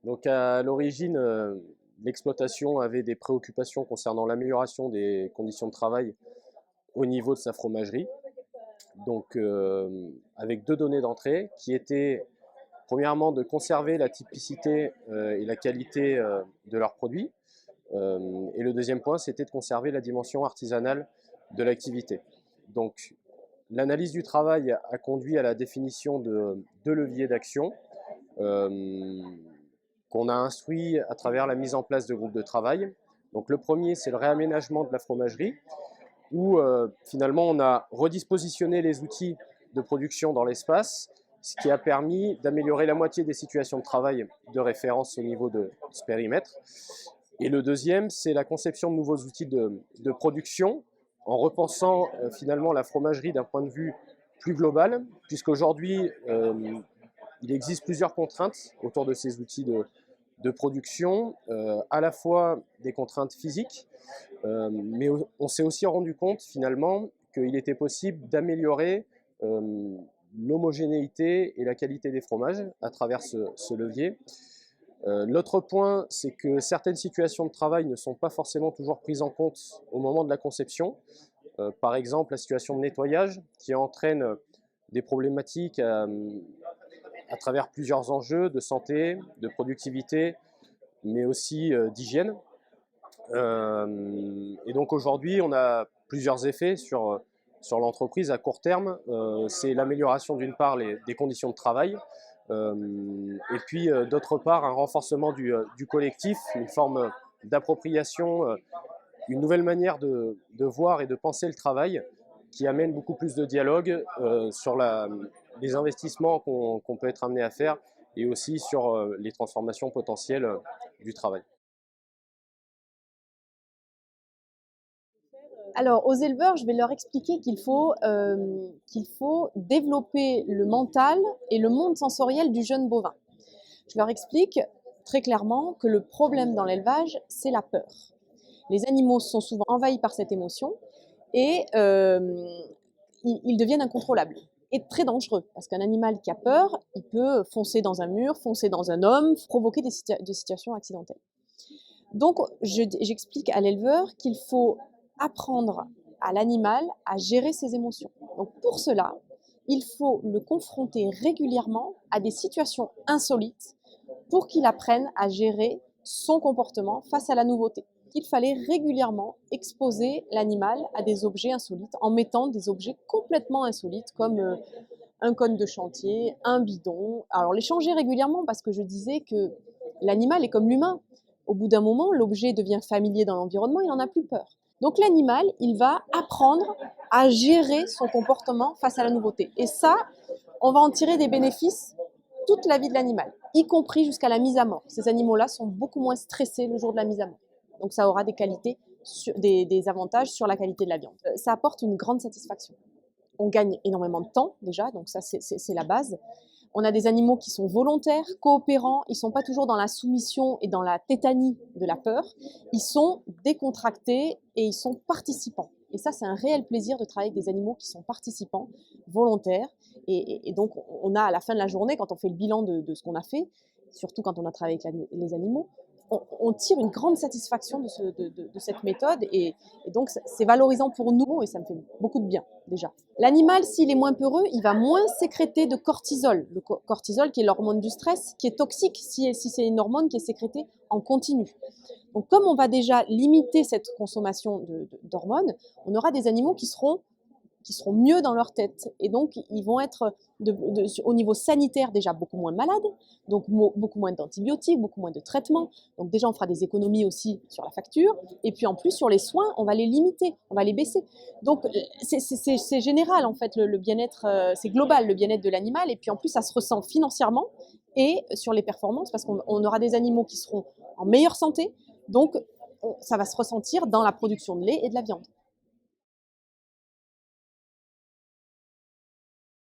Donc à l'origine, l'exploitation avait des préoccupations concernant l'amélioration des conditions de travail au niveau de sa fromagerie. Donc avec deux données d'entrée qui étaient premièrement de conserver la typicité et la qualité de leurs produits. Et le deuxième point, c'était de conserver la dimension artisanale de l'activité. Donc l'analyse du travail a conduit à la définition de deux leviers d'action qu'on a instruits à travers la mise en place de groupes de travail. Donc le premier, c'est le réaménagement de la fromagerie, où finalement on a redispositionné les outils de production dans l'espace, ce qui a permis d'améliorer la moitié des situations de travail de référence au niveau de ce périmètre. Et le deuxième, c'est la conception de nouveaux outils de production, en repensant finalement la fromagerie d'un point de vue plus global, puisqu'aujourd'hui, il existe plusieurs contraintes autour de ces outils de production, à la fois des contraintes physiques, mais on s'est aussi rendu compte finalement qu'il était possible d'améliorer l'homogénéité et la qualité des fromages à travers ce levier. L'autre point, c'est que certaines situations de travail ne sont pas forcément toujours prises en compte au moment de la conception. Par exemple, la situation de nettoyage qui entraîne des problématiques à travers plusieurs enjeux de santé, de productivité, mais aussi d'hygiène. Et donc aujourd'hui, on a plusieurs effets sur l'entreprise à court terme. C'est l'amélioration d'une part des conditions de travail, et puis d'autre part un renforcement du collectif, une forme d'appropriation, une nouvelle manière de voir et de penser le travail qui amène beaucoup plus de dialogue sur les investissements qu'on peut être amené à faire et aussi sur les transformations potentielles du travail. Alors, aux éleveurs, je vais leur expliquer qu'il faut développer le mental et le monde sensoriel du jeune bovin. Je leur explique très clairement que le problème dans l'élevage, c'est la peur. Les animaux sont souvent envahis par cette émotion et ils deviennent incontrôlables et très dangereux. Parce qu'un animal qui a peur, il peut foncer dans un mur, foncer dans un homme, provoquer des situations accidentelles. Donc, j'explique à l'éleveur qu'il faut apprendre à l'animal à gérer ses émotions. Donc, pour cela, il faut le confronter régulièrement à des situations insolites pour qu'il apprenne à gérer son comportement face à la nouveauté. Il fallait régulièrement exposer l'animal à des objets insolites en mettant des objets complètement insolites comme un cône de chantier, un bidon. Alors les changer régulièrement parce que je disais que l'animal est comme l'humain. Au bout d'un moment, l'objet devient familier dans l'environnement, il n'en a plus peur. Donc l'animal, il va apprendre à gérer son comportement face à la nouveauté. Et ça, on va en tirer des bénéfices toute la vie de l'animal, y compris jusqu'à la mise à mort. Ces animaux-là sont beaucoup moins stressés le jour de la mise à mort. Donc ça aura des qualités, des avantages sur la qualité de la viande. Ça apporte une grande satisfaction. On gagne énormément de temps déjà, donc ça c'est la base. On a des animaux qui sont volontaires, coopérants, ils ne sont pas toujours dans la soumission et dans la tétanie de la peur, ils sont décontractés et ils sont participants. Et ça, c'est un réel plaisir de travailler avec des animaux qui sont participants, volontaires. Et donc, on a à la fin de la journée, quand on fait le bilan de ce qu'on a fait, surtout quand on a travaillé avec les animaux, on tire une grande satisfaction de cette méthode et donc c'est valorisant pour nous et ça me fait beaucoup de bien déjà. L'animal, s'il est moins peureux, il va moins sécréter de cortisol. Le cortisol qui est l'hormone du stress, qui est toxique si c'est une hormone qui est sécrétée en continu. Donc comme on va déjà limiter cette consommation d'hormones, on aura des animaux qui seront mieux dans leur tête. Et donc, ils vont être, au niveau sanitaire, déjà beaucoup moins malades, donc beaucoup moins d'antibiotiques, beaucoup moins de traitements. Donc déjà, on fera des économies aussi sur la facture. Et puis en plus, sur les soins, on va les limiter, on va les baisser. Donc, c'est général, en fait, le bien-être, c'est global, le bien-être de l'animal. Et puis en plus, ça se ressent financièrement et sur les performances, parce qu'on aura des animaux qui seront en meilleure santé. Donc, ça va se ressentir dans la production de lait et de la viande.